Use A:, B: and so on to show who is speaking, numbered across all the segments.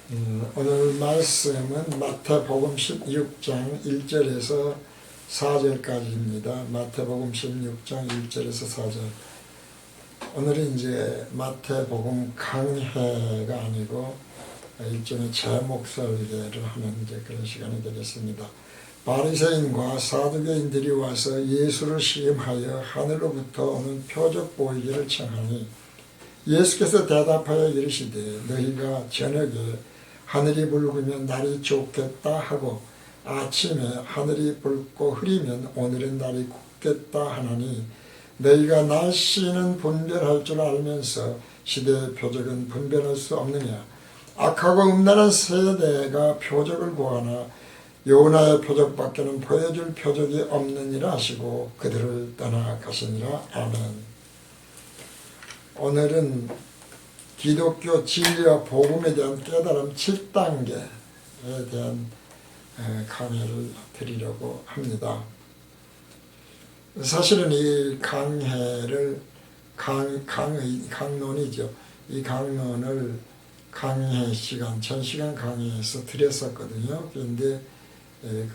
A: 오늘 말씀은 마태복음 16장 1절에서 4절까지입니다. 마태복음 16장 1절에서 4절. 오늘은 이제 마태복음 강해가 아니고 일종의 제목설계를 하는 이제 그런 시간이 되겠습니다. 바리새인과 사두개인들이 와서 예수를 시험하여 하늘로부터 오는 표적 보이기를 청하니 예수께서 대답하여 이르시되 너희가 저녁에 하늘이 붉으면 날이 좋겠다 하고 아침에 하늘이 붉고 흐리면 오늘은 날이 굽겠다 하나니 너희가 날씨는 분별할 줄 알면서 시대의 표적은 분별할 수 없느냐. 악하고 음란한 세대가 표적을 구하나 요나의 표적밖에는 보여줄 표적이 없느니라 하시고 그들을 떠나가시니라. 아멘. 오늘은 기독교 진리와 복음에 대한 깨달음 7단계에 대한 강의를 드리려고 합니다. 사실은 이 강해를 강론이죠. 이 강론을 강의 시간, 1000시간 강의에서 드렸었거든요. 그런데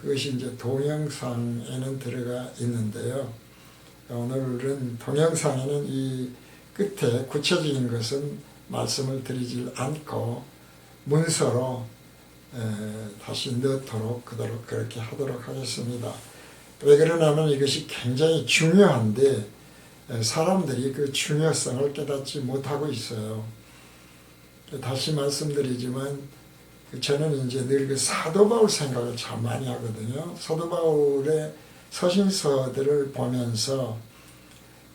A: 그것이 이제 동영상에는 들어가 있는데요. 오늘은 동영상에는 이 끝에 구체적인 것은 말씀을 드리지 않고 문서로 다시 넣도록 그렇게 하도록 하겠습니다. 왜 그러냐면 이것이 굉장히 중요한데 사람들이 그 중요성을 깨닫지 못하고 있어요. 다시 말씀드리지만 저는 이제 늘 그 사도 바울 생각을 참 많이 하거든요. 사도 바울의 서신서들을 보면서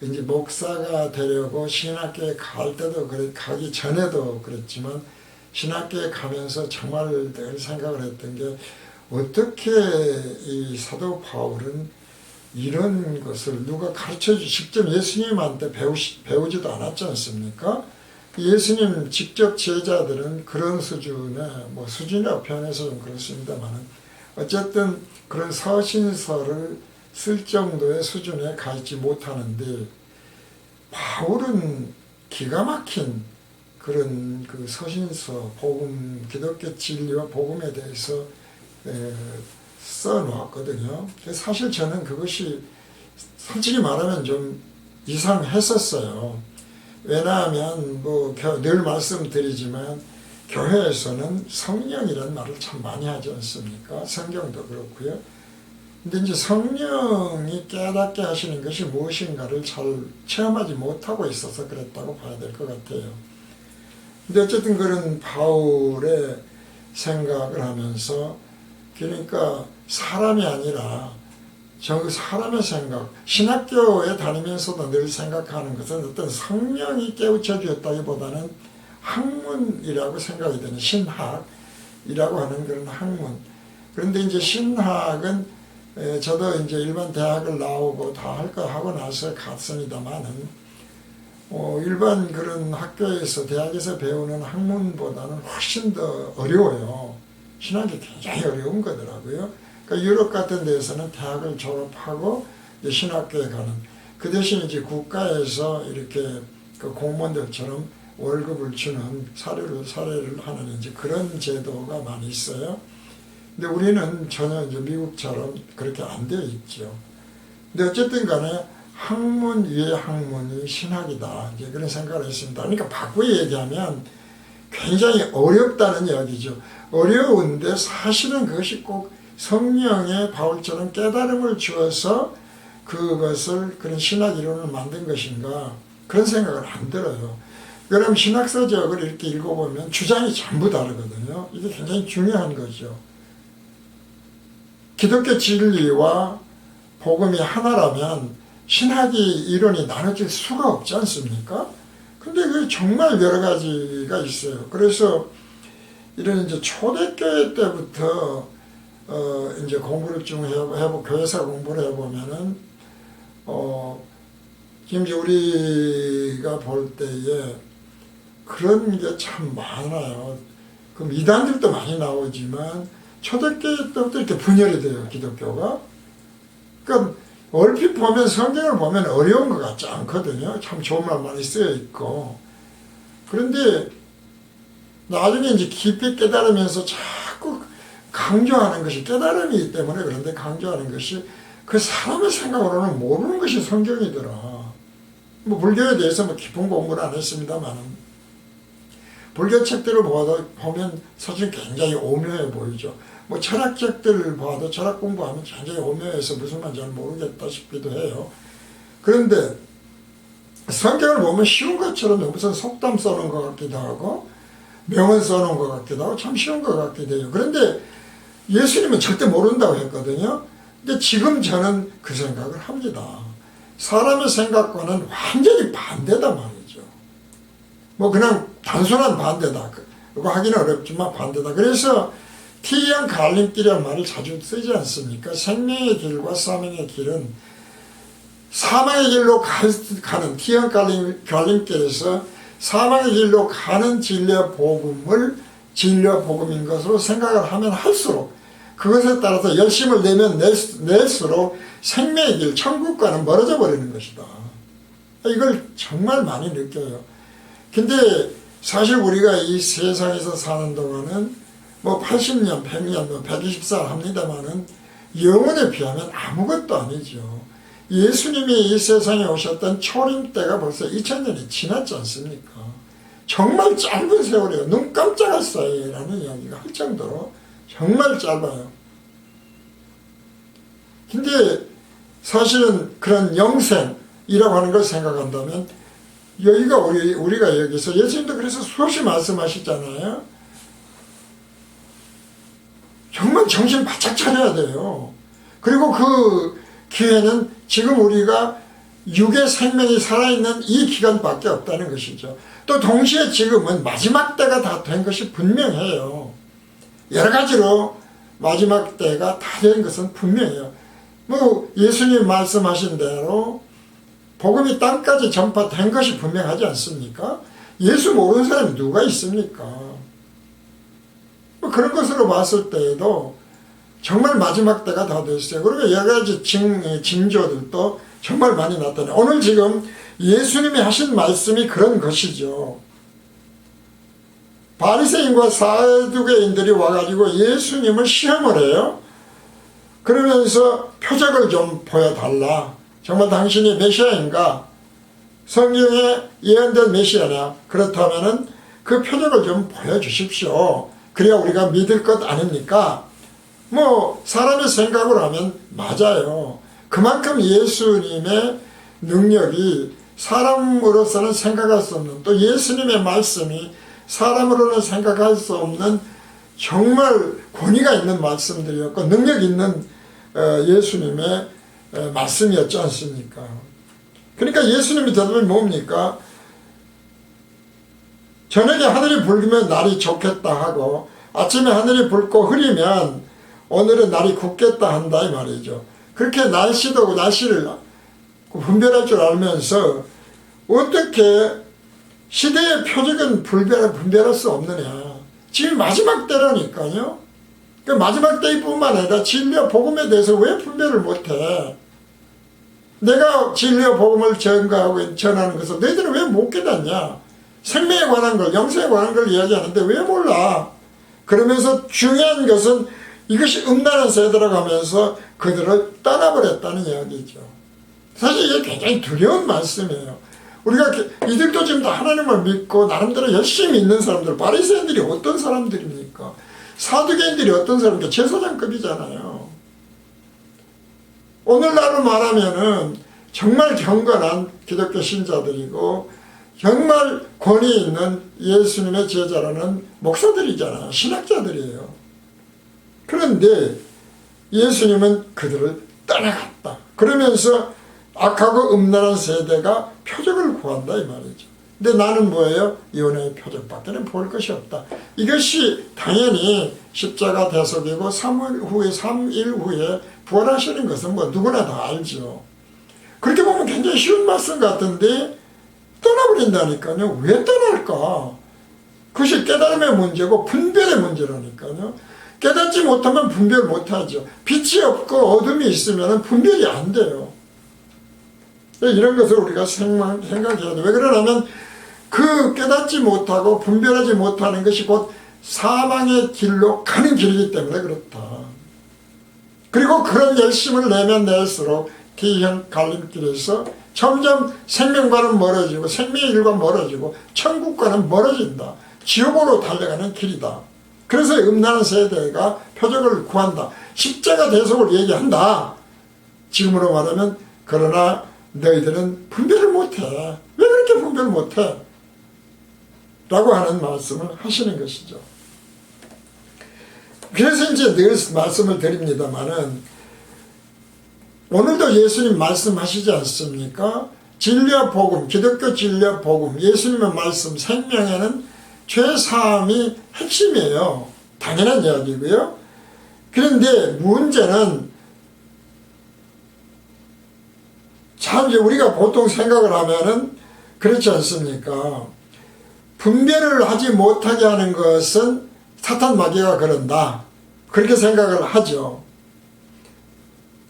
A: 이제 목사가 되려고 신학교에 갈 때도 가기 전에도 그랬지만 신학교에 가면서 정말 늘 생각을 했던 게 어떻게 이 사도 바울은 이런 것을 누가 가르쳐주지 직접 예수님한테 배우지도 않았지 않습니까? 예수님 직접 제자들은 그런 수준의 수준이라고 표현해서 좀 그렇습니다만 어쨌든 그런 서신서를 쓸 정도의 수준에 가 있지 못하는데 바울은 기가 막힌 그런 그 서신서, 복음, 기독교 진리와 복음에 대해서 써놓았거든요. 사실 저는 그것이 솔직히 말하면 좀 이상했었어요. 왜냐하면 늘 말씀드리지만 교회에서는 성령이라는 말을 참 많이 하지 않습니까? 성경도 그렇고요. 근데 이제 성령이 깨닫게 하시는 것이 무엇인가를 잘 체험하지 못하고 있어서 그랬다고 봐야 될 것 같아요. 근데 어쨌든 그런 바울의 생각을 하면서 그러니까 사람이 아니라 사람의 생각, 신학교에 다니면서도 늘 생각하는 것은 어떤 성령이 깨우쳐 주었다기보다는 학문이라고 생각이 되는 신학이라고 하는 그런 학문. 그런데 이제 신학은 저도 이제 일반 대학을 나오고 다 할 거 하고 나서 갔습니다만은 일반 그런 학교에서 대학에서 배우는 학문보다는 훨씬 더 어려워요. 신학이 굉장히 어려운 거더라고요. 그러니까 유럽 같은 데서는 대학을 졸업하고 이제 신학교에 가는 그 대신 이제 국가에서 이렇게 그 공무원들처럼 월급을 주는 사례를 하는 이제 그런 제도가 많이 있어요. 근데 우리는 전혀 이제 미국처럼 그렇게 안 되어 있죠. 근데 어쨌든 간에 학문 위에 학문이 신학이다. 이제 그런 생각을 했습니다. 그러니까 바꾸게 얘기하면 굉장히 어렵다는 이야기죠. 어려운데 사실은 그것이 꼭 성령의 바울처럼 깨달음을 주어서 그것을 그런 신학 이론을 만든 것인가 그런 생각을 안 들어요. 그럼 신학서적을 이렇게 읽어보면 주장이 전부 다르거든요. 이게 굉장히 중요한 거죠. 기독교 진리와 복음이 하나라면 신학이 이론이 나눠질 수가 없지 않습니까? 근데 그 정말 여러 가지가 있어요. 그래서 이런 이제 초대교회 때부터 이제 공부를 좀 해보고 교회사 공부를 해보면은 지금 이제 우리가 볼 때에 그런 게 참 많아요. 그 이단들도 많이 나오지만 초대교회 때부터 이렇게 분열이 돼요, 기독교가. 그러니까 얼핏 보면 성경을 보면 어려운 것 같지 않거든요. 참 좋은 말 많이 쓰여 있고. 그런데 나중에 이제 깊이 깨달으면서 자꾸 강조하는 것이 깨달음이기 때문에 그런데 강조하는 것이 그 사람의 생각으로는 모르는 것이 성경이더라. 뭐 불교에 대해서 뭐 깊은 공부는 안 했습니다만 불교 책들을 보면 사실 굉장히 오묘해 보이죠. 뭐 철학책들을 봐도 철학 공부하면 굉장히 오묘해서 무슨 말인지 잘 모르겠다 싶기도 해요. 그런데 성경을 보면 쉬운 것처럼 무슨 속담 써놓은 것 같기도 하고 명언 써놓은 것 같기도 하고 참 쉬운 것 같기도 해요. 그런데 예수님은 절대 모른다고 했거든요. 근데 지금 저는 그 생각을 합니다. 사람의 생각과는 완전히 반대다 말이죠. 뭐 그냥 단순한 반대다. 그거 하기는 어렵지만 반대다. 그래서 T형 갈림길이라는 말을 자주 쓰지 않습니까? 생명의 길과 사망의 길은 사망의 길로 가는 T형 갈림길에서 사망의 길로 가는 진리의 복음을 진리의 복음인 것으로 생각을 하면 할수록 그것에 따라서 열심을 내면 낼수록 생명의 길, 천국과는 멀어져 버리는 것이다. 이걸 정말 많이 느껴요. 근데 사실 우리가 이 세상에서 사는 동안은 뭐 80년, 100년, 뭐 120살 합니다만은 영혼에 비하면 아무것도 아니죠. 예수님이 이 세상에 오셨던 초림 때가 벌써 2000년이 지났지 않습니까? 정말 짧은 세월이에요. 눈 깜짝할 사이라는 이야기가 할 정도로 정말 짧아요. 근데 사실은 그런 영생이라고 하는 걸 생각한다면 여기가 우리가 여기서 예수님도 그래서 수없이 말씀하시잖아요. 정말 정신 바짝 차려야 돼요. 그리고 그 기회는 지금 우리가 육의 생명이 살아있는 이 기간밖에 없다는 것이죠. 또 동시에 지금은 마지막 때가 다 된 것이 분명해요. 여러 가지로 마지막 때가 다 된 것은 분명해요. 뭐 예수님 말씀하신 대로 복음이 땅까지 전파된 것이 분명하지 않습니까? 예수 모르는 사람이 누가 있습니까? 뭐 그런 것으로 봤을 때에도 정말 마지막 때가 다 됐어요. 그리고 여러 가지 징조들도 정말 많이 나타나요. 오늘 지금 예수님이 하신 말씀이 그런 것이죠. 바리새인과 사두개인들이 와가지고 예수님을 시험을 해요. 그러면서 표적을 좀 보여달라. 정말 당신이 메시아인가? 성경에 예언된 메시아냐? 그렇다면은 그 표적을 좀 보여주십시오. 그래야 우리가 믿을 것 아닙니까? 뭐 사람의 생각으로 하면 맞아요. 그만큼 예수님의 능력이 사람으로서는 생각할 수 없는, 또 예수님의 말씀이 사람으로는 생각할 수 없는 정말 권위가 있는 말씀들이었고 능력 있는 예수님의 말씀이었지 않습니까? 그러니까 예수님이 대답이 뭡니까? 저녁에 하늘이 붉으면 날이 좋겠다 하고 아침에 하늘이 붉고 흐리면 오늘은 날이 굳겠다 한다 이 말이죠. 그렇게 날씨도 날씨를 분별할 줄 알면서 어떻게 시대의 표적은 분별할 수 없느냐. 지금 마지막 때라니까요. 그 마지막 때뿐만 아니라 진리와 복음에 대해서 왜 분별을 못해? 내가 진리와 복음을 전하는 것을 너희들은 왜 못 깨닫냐? 생명에 관한 걸, 영생에 관한 걸 이야기하는데 왜 몰라? 그러면서 중요한 것은 이것이 음란한 세대라고 하면서 그들을 떠나버렸다는 이야기죠. 사실 이게 굉장히 두려운 말씀이에요. 우리가 이들도 지금 다 하나님을 믿고 나름대로 열심히 있는 사람들, 바리새인들이 어떤 사람들입니까? 사두개인들이 어떤 사람입니까? 제사장급이잖아요. 오늘날로 말하면은 정말 경건한 기독교 신자들이고 정말 권위 있는 예수님의 제자라는 목사들이잖아요. 신학자들이에요. 그런데 예수님은 그들을 떠나갔다. 그러면서 악하고 음란한 세대가 표적을 구한다 이 말이죠. 근데 나는 뭐예요? 이혼의 표적밖에 볼 것이 없다. 이것이 당연히 십자가 대속이고 3일 후에 부활하시는 것은 뭐 누구나 다 알죠. 그렇게 보면 굉장히 쉬운 말씀 같은데 떠나버린다니까요. 왜 떠날까? 그것이 깨달음의 문제고 분별의 문제라니까요. 깨닫지 못하면 분별 못하죠. 빛이 없고 어둠이 있으면 분별이 안 돼요. 이런 것을 우리가 생각해야 돼. 왜 그러냐면 그 깨닫지 못하고 분별하지 못하는 것이 곧 사망의 길로 가는 길이기 때문에 그렇다. 그리고 그런 열심을 내면 낼수록 기형 갈림길에서 점점 생명과는 멀어지고 생명의 길과 멀어지고 천국과는 멀어진다. 지옥으로 달려가는 길이다. 그래서 음란한 세대가 표적을 구한다. 십자가 대속을 얘기한다. 지금으로 말하면 그러나 너희들은 분별을 못해. 왜 그렇게 분별 못해? 라고 하는 말씀을 하시는 것이죠. 그래서 이제 늘 말씀을 드립니다마는 오늘도 예수님 말씀하시지 않습니까? 진리와 복음, 기독교 진리와 복음, 예수님의 말씀, 생명에는 죄사함이 핵심이에요. 당연한 이야기고요. 그런데 문제는 참 이제 우리가 보통 생각을 하면은 그렇지 않습니까? 분별을 하지 못하게 하는 것은 사탄 마귀가 그런다. 그렇게 생각을 하죠.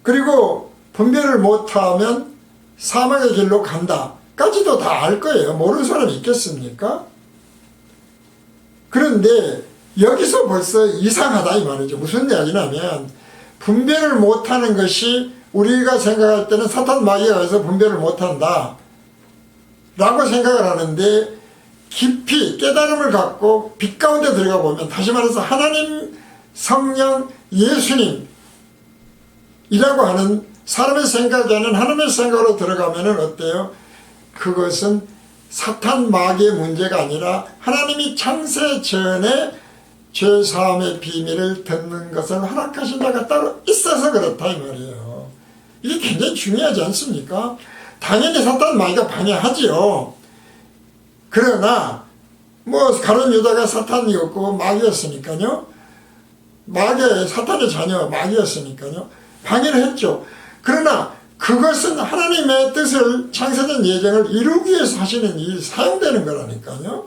A: 그리고 분별을 못하면 사망의 길로 간다. 까지도 다 알 거예요. 모르는 사람이 있겠습니까? 그런데 여기서 벌써 이상하다 이 말이죠. 무슨 이야기냐면 분별을 못하는 것이 우리가 생각할 때는 사탄 마귀가 와서 분별을 못한다 라고 생각을 하는데 깊이 깨달음을 갖고 빛 가운데 들어가 보면 다시 말해서 하나님, 성령, 예수님 이라고 하는 사람의 생각이 아닌 하나님의 생각으로 들어가면 어때요? 그것은 사탄 마귀의 문제가 아니라 하나님이 창세 전에 죄사함의 비밀을 듣는 것을 허락하신 자가 따로 있어서 그렇다 이 말이에요. 이게 굉장히 중요하지 않습니까? 당연히 사탄 마귀가 방해하지요. 그러나 뭐 가룟 유다가 사탄이었고 마귀였으니까요. 사탄의 자녀 마귀였으니까요. 방해를 했죠. 그러나 그것은 하나님의 뜻을 창세된 예정을 이루기 위해서 하시는 일이 사용되는 거라니까요.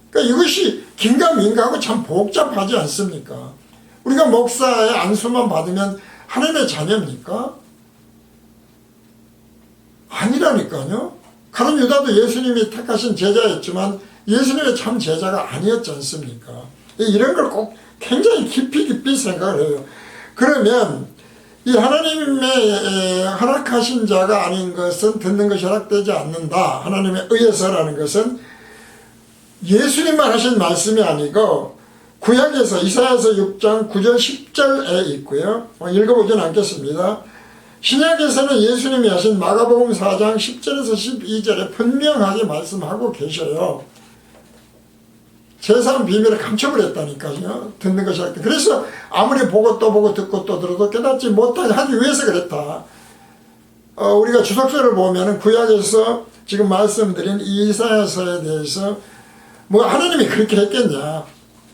A: 그러니까 이것이 긴가민가하고 참 복잡하지 않습니까? 우리가 목사의 안수만 받으면 하나님의 자녀입니까? 아니라니까요. 가룟 유다도 예수님이 택하신 제자였지만 예수님의 참 제자가 아니었지 않습니까? 이런 걸 꼭 굉장히 깊이 생각을 해요. 그러면 이 하나님의 허락하신 자가 아닌 것은 듣는 것이 허락되지 않는다. 하나님의 의해서라는 것은 예수님만 하신 말씀이 아니고 구약에서 이사야서 6장 9절 10절에 있고요. 읽어보진 않겠습니다. 신약에서는 예수님이 하신 마가복음 4장 10절에서 12절에 분명하게 말씀하고 계셔요. 제3 비밀을 감춰버렸다니까요. 듣는 것이 할때. 그래서 아무리 보고 또 보고 듣고 또 들어도 깨닫지 못하게 하기 위해서 그랬다. 우리가 주석서를 보면 구약에서 지금 말씀드린 이사야서에 대해서 뭐 하나님이 그렇게 했겠냐.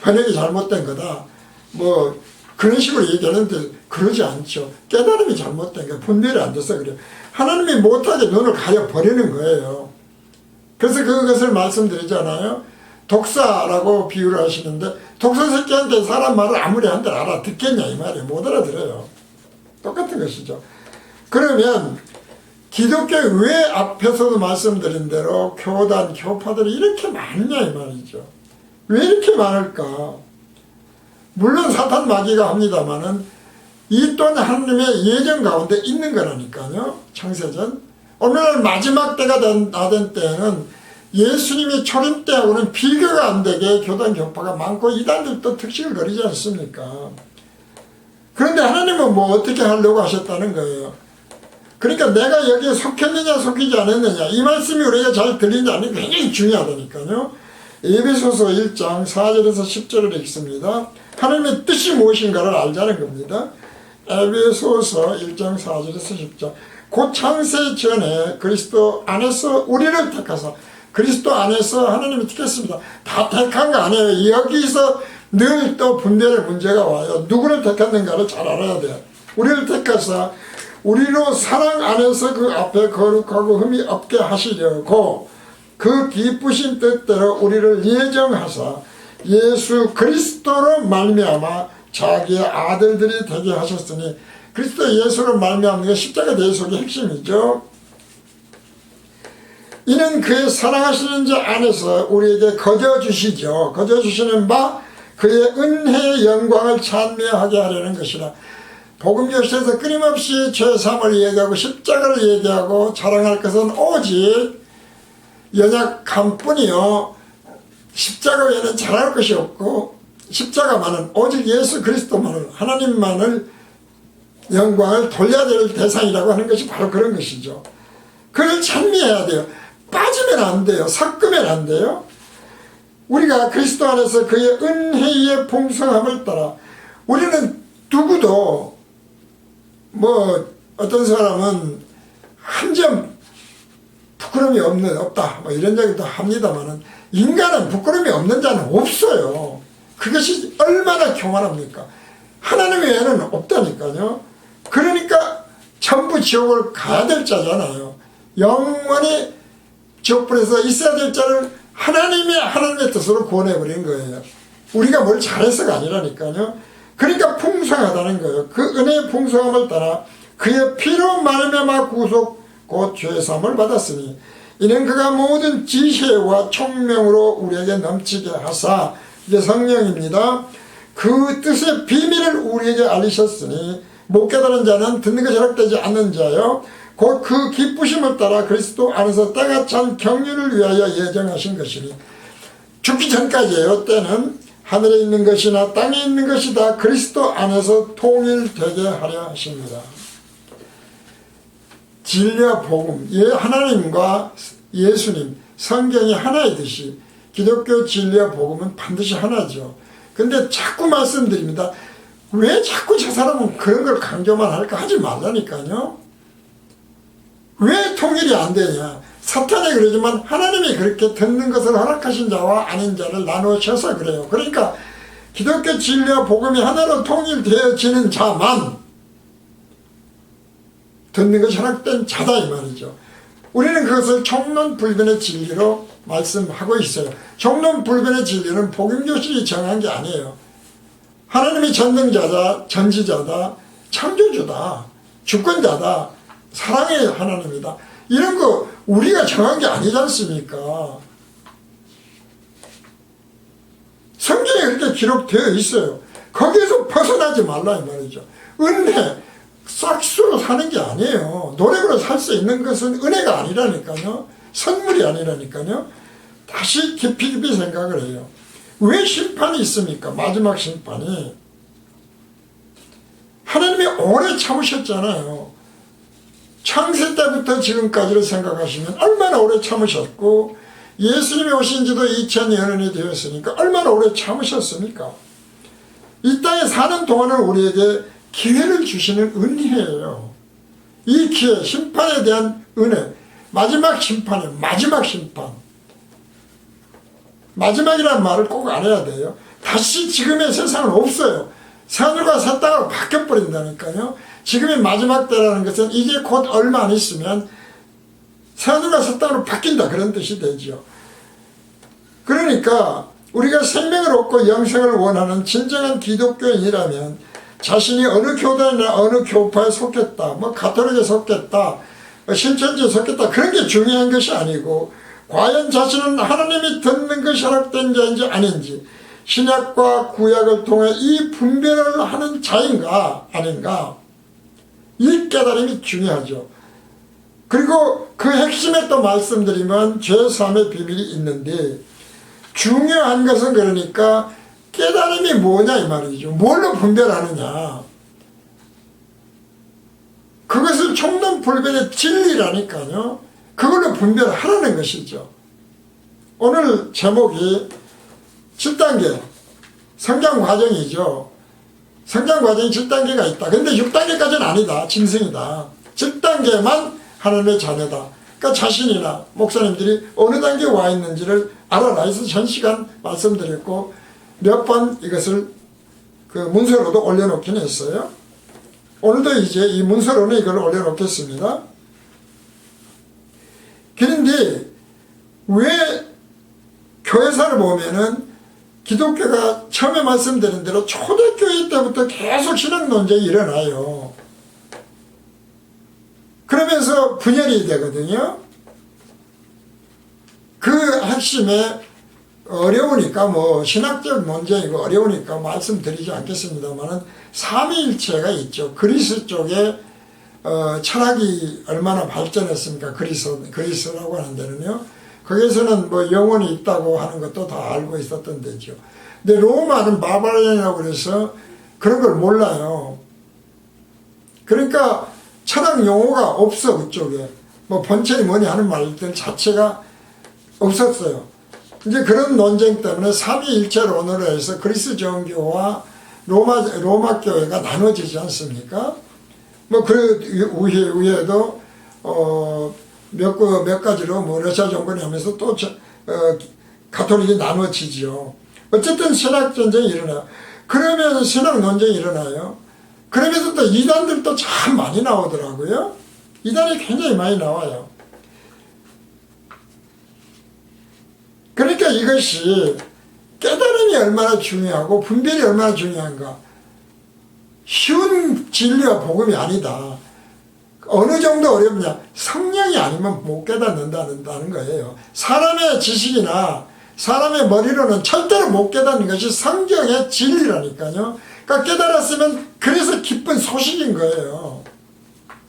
A: 번역이 잘못된 거다. 뭐 그런 식으로 얘기하는데 그러지 않죠. 깨달음이 잘못된 거야. 분별이 안 돼서 그래요. 하나님이 못하게 눈을 가려버리는 거예요. 그래서 그것을 말씀드리잖아요. 독사라고 비유를 하시는데 독사 새끼한테 사람 말을 아무리 한들 알아듣겠냐 이 말이에요. 못 알아들어요. 똑같은 것이죠. 그러면 기독교에 왜 앞에서도 말씀드린 대로 교단, 교파들이 이렇게 많냐 이 말이죠. 왜 이렇게 많을까? 물론 사탄 마귀가 합니다마는 이 또한 하나님의 예정 가운데 있는 거라니까요. 창세전. 오늘날 마지막 때가 된 때에는 예수님이 초림 때하고는 비교가 안 되게 교단 교파가 많고 이단들도 특식을 거리지 않습니까? 그런데 하나님은 뭐 어떻게 하려고 하셨다는 거예요. 그러니까 내가 여기에 속했느냐 속이지 않았느냐 이 말씀이 우리가 잘 들리지 않으면 굉장히 중요하다니까요. 에베소서 1장 4절에서 10절을 읽습니다. 하나님의 뜻이 무엇인가를 알자는 겁니다. 에베소서 1장 4절에서 10절. 곧 창세 전에 그리스도 안에서 우리를 택하사 그리스도 안에서 하나님이 택했습니다. 다 택한 거 아니에요. 여기서 늘 또 분별의 문제가 와요. 누구를 택했는가를 잘 알아야 돼요. 우리를 택하사 우리로 사랑 안에서 그 앞에 거룩하고 흠이 없게 하시려고 그 기쁘신 뜻대로 우리를 예정하사 예수 그리스도로 말미암아 자기의 아들들이 되게 하셨으니 그리스도 예수로 말미암는 게 십자가 대속의 핵심이죠. 이는 그의 사랑하시는 자 안에서 우리에게 거저주시죠. 거저주시는 바 그의 은혜의 영광을 찬미하게 하려는 것이라. 복음교실에서 끊임없이 죄사함을 얘기하고 십자가를 얘기하고 자랑할 것은 오직 연약함뿐이요, 십자가 외에는 자랑할 것이 없고, 십자가만은 오직 예수 그리스도만을, 하나님만을 영광을 돌려야 될 대상이라고 하는 것이 바로 그런 것이죠. 그를 찬미해야 돼요. 빠지면 안 돼요. 섞으면 안 돼요. 우리가 그리스도 안에서 그의 은혜의 풍성함을 따라, 우리는 누구도 어떤 사람은 한 점 부끄러움이 없다 이런 얘기도 합니다만은, 인간은 부끄러움이 없는 자는 없어요. 그것이 얼마나 교만합니까? 하나님 외에는 없다니까요. 그러니까 전부 지옥을 가야 될 자잖아요. 영원히 지옥불에서 있어야 될 자를 하나님의 뜻으로 구원해버린 거예요. 우리가 뭘 잘해서가 아니라니까요. 그러니까 풍성하다는 거예요. 그 은혜의 풍성함을 따라 그의 피로 말미암아 구속 곧 죄사함을 받았으니 이는 그가 모든 지혜와 총명으로 우리에게 넘치게 하사, 이게 성령입니다. 그 뜻의 비밀을 우리에게 알리셨으니 못 깨달은 자는 듣는 것이 허락되지 않는 자요 곧 그 기쁘심을 따라 그리스도 안에서 때가 찬 경륜을 위하여 예정하신 것이니, 죽기 전까지예요. 때는 하늘에 있는 것이나 땅에 있는 것이 다 그리스도 안에서 통일되게 하려 하십니다. 진리와 복음, 하나님과 예수님, 성경이 하나이듯이 기독교 진리와 복음은 반드시 하나죠. 근데 자꾸 말씀드립니다. 왜 자꾸 저 사람은 그런 걸 강조만 할까? 하지 말라니까요. 왜 통일이 안 되냐? 사탄이 그러지만 하나님이 그렇게 듣는 것을 허락하신 자와 아닌 자를 나누셔서 그래요. 그러니까 기독교 진리와 복음이 하나로 통일되어지는 자만 듣는 것이 허락된 자다 이 말이죠. 우리는 그것을 총론불변의 진리로 말씀하고 있어요. 총론불변의 진리는 복음교실이 정한 게 아니에요. 하나님이 전능자다, 전지자다, 창조주다, 주권자다, 사랑의 하나님이다, 이런 거 우리가 정한 게 아니지 않습니까? 성경에 그렇게 기록되어 있어요. 거기에서 벗어나지 말라 이 말이죠. 은혜 싹수로 사는 게 아니에요. 노력으로 살 수 있는 것은 은혜가 아니라니까요. 선물이 아니라니까요. 다시 깊이 생각을 해요. 왜 심판이 있습니까? 마지막 심판이. 하나님이 오래 참으셨잖아요. 창세 때부터 지금까지를 생각하시면 얼마나 오래 참으셨고, 예수님이 오신 지도 2000년이 되었으니까 얼마나 오래 참으셨습니까? 이 땅에 사는 동안은 우리에게 기회를 주시는 은혜예요. 이 기회, 심판에 대한 은혜, 마지막 심판이에요. 마지막 심판. 마지막이라는 말을 꼭 알아야 돼요. 다시 지금의 세상은 없어요. 새하늘과 새 땅으로 바뀌어버린다니까요. 지금의 마지막 때라는 것은 이제 곧 얼마 안 있으면 새하늘과 새 땅으로 바뀐다, 그런 뜻이 되죠. 그러니까 우리가 생명을 얻고 영생을 원하는 진정한 기독교인이라면 자신이 어느 교단이나 어느 교파에 속했다, 가톨릭에 속했다, 신천지에 속했다, 그런 게 중요한 것이 아니고, 과연 자신은 하나님이 듣는 것이 허락된 자인지 아닌지, 신약과 구약을 통해 이 분별을 하는 자인가 아닌가, 이 깨달음이 중요하죠. 그리고 그 핵심에 또 말씀드리면 죄사함의 비밀이 있는데, 중요한 것은 그러니까 깨달음이 뭐냐 이 말이죠. 뭘로 분별하느냐. 그것을 총론불변의 진리라니까요. 그걸로 분별하라는 것이죠. 오늘 제목이 7단계 성장과정이죠. 성장과정이 7단계가 있다. 근데 6단계까지는 아니다. 짐승이다. 7단계만 하나님의 자녀다. 그러니까 자신이나 목사님들이 어느 단계에 와 있는지를 알아라 해서 전 시간 말씀드렸고, 몇 번 이것을 그 문서로도 올려놓긴 했어요. 오늘도 이제 이 문서로는 이걸 올려놓겠습니다. 그런데 왜 교회사를 보면은 기독교가 처음에 말씀드린 대로 초대교회 때부터 계속 신앙 논쟁이 일어나요. 그러면서 분열이 되거든요. 그 핵심에 어려우니까 뭐 신학적 논쟁이고 어려우니까 말씀드리지 않겠습니다만은 삼위일체가 있죠. 그리스 쪽에 철학이 얼마나 발전했습니까? 그리스라고 하는 데는요. 거기에서는 뭐 영혼이 있다고 하는 것도 다 알고 있었던 데죠. 근데 로마는 바바리안이라고 그래서 그런 걸 몰라요. 그러니까 철학 용어가 없어. 그쪽에 뭐 본체이 뭐니 하는 말들 자체가 없었어요. 이제 그런 논쟁 때문에 삼위일체론으로 해서 그리스 정교와 로마 교회가 나눠지지 않습니까? 뭐 그 위에도 몇 가지로 뭐 러시아 정권이 하면서 또 가톨릭이 나눠지죠. 어쨌든 신학 전쟁이 일어나요. 그러면 신학 논쟁이 일어나요. 그러면서 또 이단들도 참 많이 나오더라고요. 이단이 굉장히 많이 나와요. 그러니까 이것이 깨달음이 얼마나 중요하고 분별이 얼마나 중요한가. 쉬운 진리와 복음이 아니다. 어느 정도 어렵냐. 성령이 아니면 못 깨닫는다는 거예요. 사람의 지식이나 사람의 머리로는 절대로 못 깨닫는 것이 성경의 진리라니까요. 그러니까 깨달았으면 그래서 기쁜 소식인 거예요.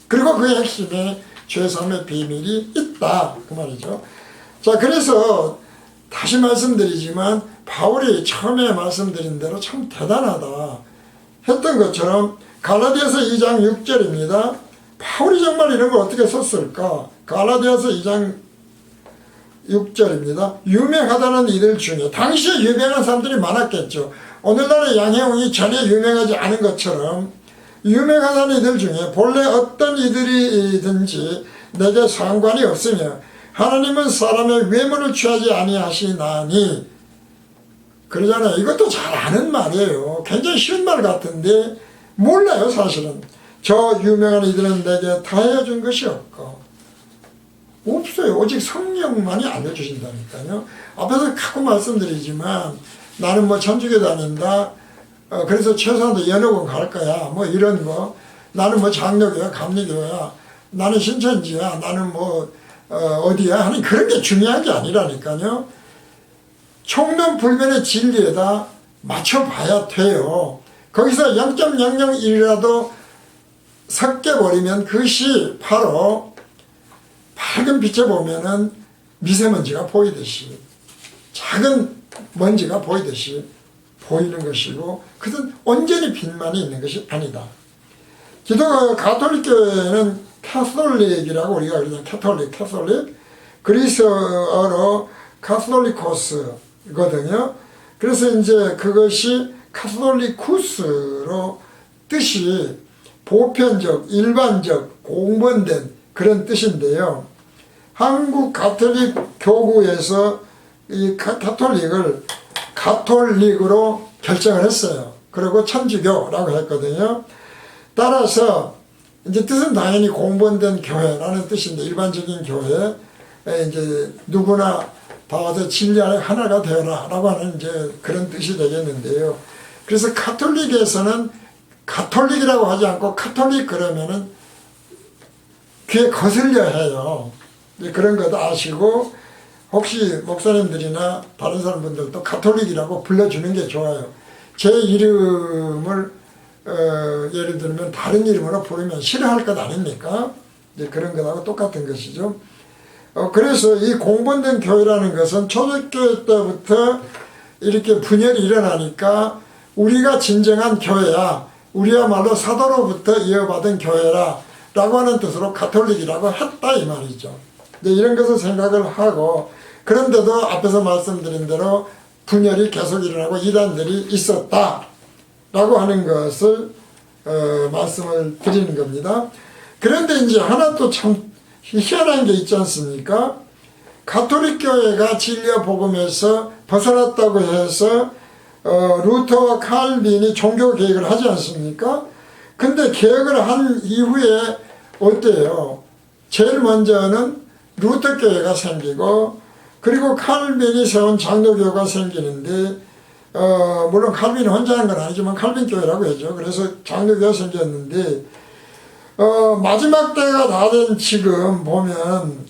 A: 그리고 그 핵심에 죄사함의 비밀이 있다. 그 말이죠. 자, 그래서 다시 말씀드리지만 바울이 처음에 말씀드린 대로 참 대단하다 했던 것처럼 갈라디아서 2장 6절입니다. 바울이 정말 이런 걸 어떻게 썼을까? 갈라디아서 2장 6절입니다. 유명하다는 이들 중에 당시에 유명한 사람들이 많았겠죠. 오늘날의 양혜웅이 전혀 유명하지 않은 것처럼 유명하다는 이들 중에 본래 어떤 이들이든지 내게 상관이 없으며 하나님은 사람의 외모를 취하지 아니하시나니 그러잖아요. 이것도 잘 아는 말이에요. 굉장히 쉬운 말 같은데 몰라요. 사실은 저 유명한 이들은 내게 다 해준 것이 없어요. 오직 성령만이 알려주신다니까요. 앞에서 자꾸 말씀드리지만 나는 뭐 천주교 다닌다. 그래서 최소한도 연옥은 갈 거야. 뭐 이런 거. 나는 뭐 장로교야, 감리교야. 나는 신천지야. 나는 뭐 어디야 하는 그런 게 중요한 게 아니라니까요. 총론불변의 진리에다 맞춰봐야 돼요. 거기서 0.001이라도 섞여버리면 그것이 바로 밝은 빛에 보면은 미세먼지가 보이듯이 작은 먼지가 보이듯이 보이는 것이고 그것은 온전히 빛만이 있는 것이 아니다. 가톨릭 교회는 캐톨릭이라고 우리가 그러잖아요. 캐톨릭 그리스어로 카톨리코스거든요. 그래서 이제 그것이 카톨리쿠스로 뜻이 보편적, 일반적, 공번된 그런 뜻인데요. 한국 가톨릭 교구에서 이 가톨릭을 가톨릭으로 결정을 했어요. 그리고 천주교라고 했거든요. 따라서 이제 뜻은 당연히 공번된 교회라는 뜻인데 일반적인 교회 이제 누구나 다 와서 진리 안에 하나가 되어라 라고 하는 이제 그런 뜻이 되겠는데요. 그래서 가톨릭에서는 가톨릭이라고 하지 않고 카톨릭 그러면은 귀에 거슬려 해요. 그런 것도 아시고 혹시 목사님들이나 다른 사람분들도 가톨릭이라고 불러주는 게 좋아요. 제 이름을 예를 들면 다른 이름으로 부르면 싫어할 것 아닙니까? 이제 그런 것하고 똑같은 것이죠. 그래서 이 공번된 교회라는 것은 초대교회 때부터 이렇게 분열이 일어나니까 우리가 진정한 교회야. 우리야말로 사도로부터 이어받은 교회라 라고 하는 뜻으로 가톨릭이라고 했다 이 말이죠. 이런 것을 생각을 하고 그런데도 앞에서 말씀드린 대로 분열이 계속 일어나고 이단들이 있었다 라고 하는 것을 말씀을 드리는 겁니다. 그런데 이제 하나 또 참 희한한 게 있지 않습니까? 가톨릭 교회가 진리와 복음에서 벗어났다고 해서 루터와 칼빈이 종교 개혁을 하지 않습니까? 근데 개혁을 한 이후에 어때요? 제일 먼저는 루터 교회가 생기고 그리고 칼빈이 세운 장로교가 생기는데 물론 칼빈이 혼자 한 건 아니지만 칼빈 교회라고 하죠. 그래서 장로교가 생겼는데 마지막 때가 다 된 지금 보면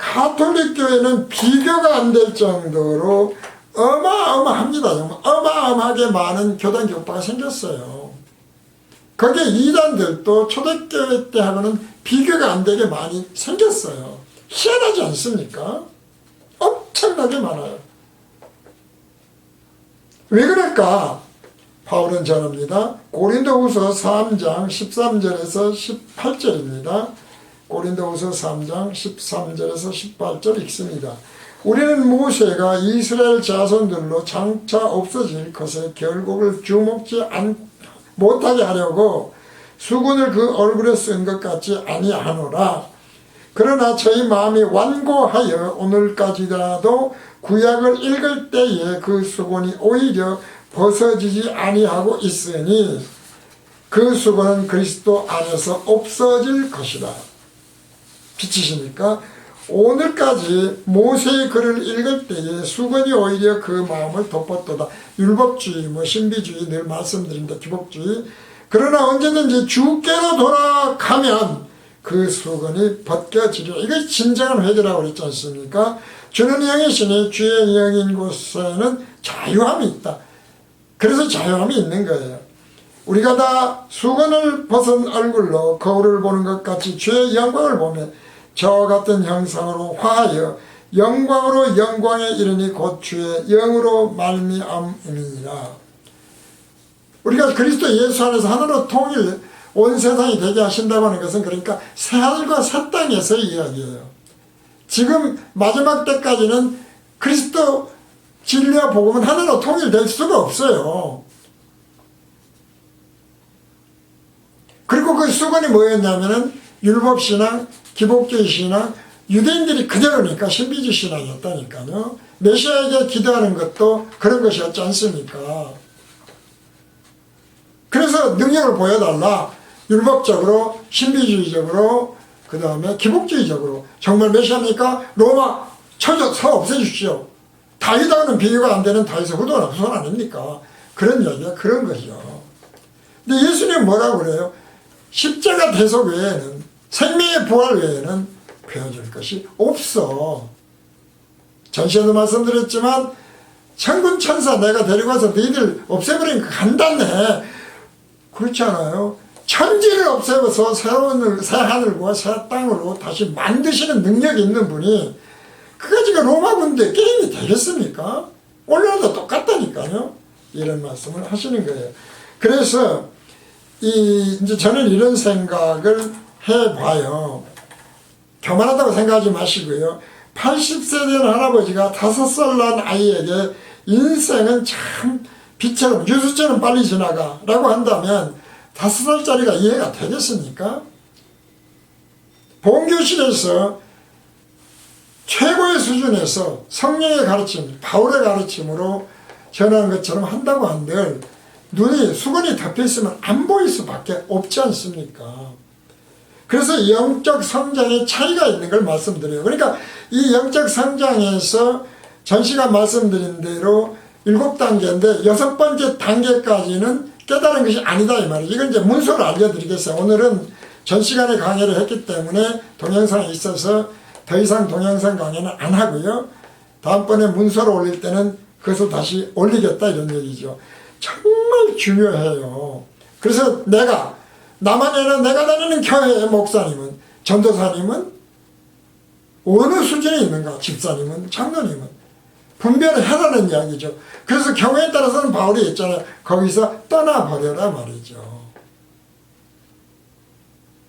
A: 가톨릭 교회는 비교가 안 될 정도로 어마어마합니다. 정말 어마어마하게 많은 교단 격파가 생겼어요. 거기에 이단들도 초대교회 때하고는 비교가 안 되게 많이 생겼어요. 희한하지 않습니까? 엄청나게 많아요. 왜 그럴까? 바울은 전합니다. 고린도후서 3장 13절에서 18절입니다. 고린도후서 3장 13절에서 18절 읽습니다. 우리는 모세가 이스라엘 자손들로 장차 없어질 것에 결국을 주목지 못하게 하려고 수군을 그 얼굴에 쓴 것 같지 아니하노라. 그러나 저희 마음이 완고하여 오늘까지라도 구약을 읽을 때에 그 수군이 오히려 벗어지지 아니하고 있으니 그 수군은 그리스도 안에서 없어질 것이라. 비치십니까? 오늘까지 모세의 글을 읽을 때에 수군이 오히려 그 마음을 덮었도다. 율법주의, 신비주의 늘 말씀드립니다. 기복주의. 그러나 언제든지 주께로 돌아가면 그 수군이 벗겨지리라. 이게 진정한 회개라고 그랬지 않습니까? 주는 영이시니 주의 영인 곳에는 자유함이 있다. 그래서 자유함이 있는 거예요. 우리가 다 수건을 벗은 얼굴로 거울을 보는 것 같이 주의 영광을 보며 저와 같은 형상으로 화하여 영광으로 영광에 이르니 곧 주의 영으로 말미암음이니라. 우리가 그리스도 예수 안에서 하나로 통일 온 세상이 되게 하신다고 하는 것은 그러니까 새하늘과 새 땅에서 이야기예요. 지금 마지막 때까지는 그리스도 진리와 복음은 하나로 통일될 수가 없어요. 그리고 그 수건이 뭐였냐면은 율법신앙, 기복주의 신앙, 유대인들이 그대로니까 신비주의 신앙이었다니까요. 메시아에게 기도하는 것도 그런 것이었지 않습니까? 그래서 능력을 보여달라. 율법적으로, 신비주의적으로, 그 다음에 기복주의적으로. 정말 메시아입니까? 로마 서 없애주십시오. 다윗하고는 비교가 안 되는 다윗의 후손 아닙니까? 그런 이야기가 그런 거죠. 근데 예수님은 뭐라고 그래요? 십자가 대속 외에는, 생명의 부활 외에는 보여줄 것이 없어. 전시에도 말씀드렸지만 천군 천사 내가 데리고 와서 너희들 없애버리니까 간단해. 그렇지 않아요? 천지를 없애서 새로운 새 하늘과 새 땅으로 다시 만드시는 능력이 있는 분이 그가지가 로마 군대 게임이 되겠습니까? 오늘도 똑같다니까요. 이런 말씀을 하시는 거예요. 그래서 이제 저는 이런 생각을 해봐요. 교만하다고 생각하지 마시고요. 80세 된 할아버지가 5살 난 아이에게 인생은 참 빛처럼 유수처럼 빨리 지나가 라고 한다면 5살짜리가 이해가 되겠습니까? 본교실에서 최고의 수준에서 성령의 가르침, 바울의 가르침으로 전하는 것처럼 한다고 한들 눈이 수건이 덮여있으면 안 보일 수밖에 없지 않습니까? 그래서 영적 성장에 차이가 있는 걸 말씀드려요. 그러니까 이 영적 성장에서 전 시간 말씀드린 대로 7단계인데 6번째 단계까지는 깨달은 것이 아니다 이 말이에요. 이건 이제 문서로 알려드리겠어요. 오늘은 전 시간에 강의를 했기 때문에 동영상이 있어서 더 이상 동영상 강의는 안 하고요. 다음번에 문서로 올릴 때는 그것을 다시 올리겠다 이런 얘기죠. 정말 중요해요. 그래서 나만 아니라 내가 다니는 교회의 목사님은, 전도사님은 어느 수준에 있는가, 집사님은, 장로님은 분별을 해라는 이야기죠. 그래서 경우에 따라서는 바울이 있잖아요. 거기서 떠나버려라 말이죠.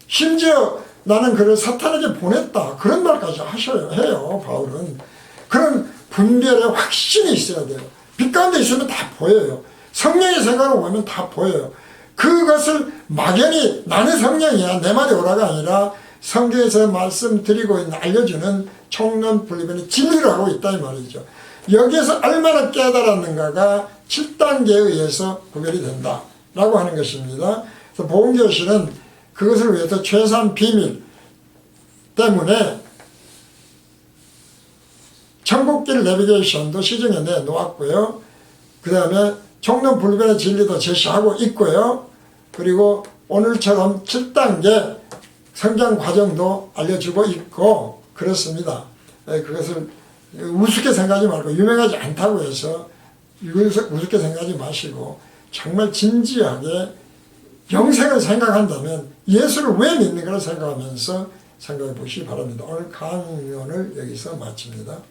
A: 심지어 나는 그를 사탄에게 보냈다. 그런 말까지 해요, 바울은. 그런 분별의 확신이 있어야 돼요. 빛 가운데 있으면 다 보여요. 성령의 생각을 보면 다 보여요. 그것을 막연히 나는 성령이야 내 말이 오라가 아니라 성경에서 말씀드리고 있는 알려주는 총론분리변의 진리를 하고 있다 이 말이죠. 여기에서 얼마나 깨달았는가가 7단계에 의해서 구별이 된다 라고 하는 것입니다. 그래서 복음교실은 그것을 위해서 최소한 비밀 때문에 천국길 내비게이션도 시중에 내놓았고요. 그 다음에 총론분리변의 진리도 제시하고 있고요. 그리고 오늘처럼 7단계 성장 과정도 알려주고 있고 그렇습니다. 그것을 우습게 생각하지 말고 유명하지 않다고 해서 우습게 생각하지 마시고 정말 진지하게 영생을 생각한다면 예수를 왜 믿는 가 생각하면서 생각해 보시기 바랍니다. 오늘 강연을 여기서 마칩니다.